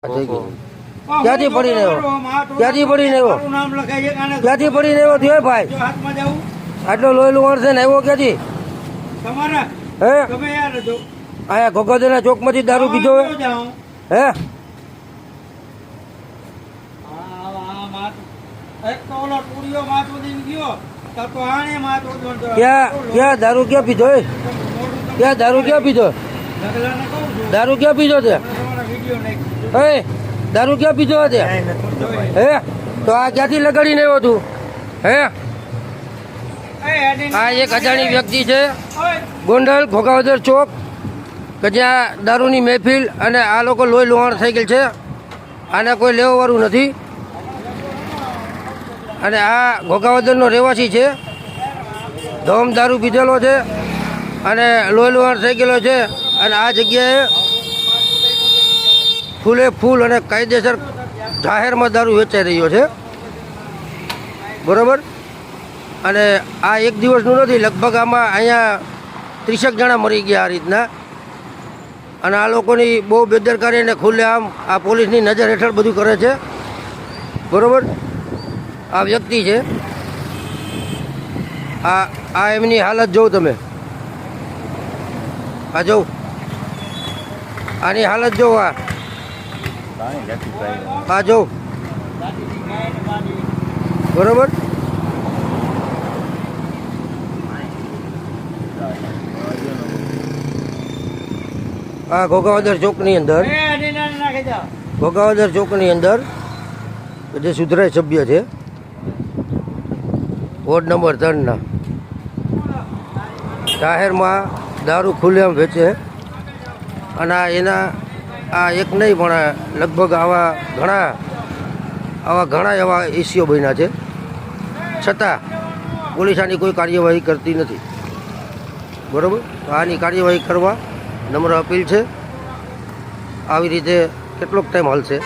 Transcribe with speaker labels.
Speaker 1: ક્યાંથી પડીને આવ્યો? ક્યાંથી પડીને આવ્યો? ક્યાંથી પડીને આવ્યો થયો ભાઈ? આટલો લોહી લુહાણ છે ને આવ્યો ક્યાંથી? હે અહીંયા ઘોઘાદરના ચોકમાંથી દારૂ પીધો હે? ક્યાં દારૂ ક્યાં પીધો? ક્યાં દારૂ ક્યાં પીધો? દારૂ ક્યાં પીધો છે? હે દારૂ ક્યાં પીધો છે? હે તો આ ક્યાંથી લગાડીને આવ્યો તું? હે આ એક અજાણી વ્યક્તિ છે ગોંડલ ઘોઘાવદર ચોક કે જ્યાં દારૂની મહેફિલ અને આ લોકો લોહી લુહાણ થઈ ગયેલ છે. આને કોઈ લેવાવાળું નથી અને આ ઘોઘાવદરનો રહેવાસી છે. ધોમ દારૂ પીધેલો છે અને લોહી લુહાણ થઈ ગયેલો છે અને આ જગ્યાએ ફૂલે ફૂલ અને કાયદેસર જાહેરમાં દારૂ વેચાઈ રહ્યો છે. બરાબર. અને આ એક દિવસનું નથી, લગભગ આમાં અહીંયા 30 જણા મરી ગયા આ રીતના. અને આ લોકોની બહુ બેદરકારી અને ખુલ્લેઆમ આ પોલીસની નજર હેઠળ બધું કરે છે. બરાબર. આ વ્યક્તિ છે આ એમની હાલત જોઉં તમે, આ જોઉં આની હાલત જોઉં, આ જોઉં. બરાબર. આ ઘોઘાવદર ચોકની અંદર, ઘોઘાવદર ચોકની અંદર જે સુધરાય સભ્ય છે વોર્ડ નંબર 3ના, જાહેરમાં દારૂ ખુલ્લેઆમ વેચે અને એના આ એક નહીં પણ લગભગ આવા ઘણા એવા ઇસ્યુઓ બન્યા છે. છતાં પોલીસ આની કોઈ કાર્યવાહી કરતી નથી. બરાબર. આની કાર્યવાહી કરવા નમ્ર અપીલ છે. આવી રીતે કેટલોક ટાઈમ હાલશે?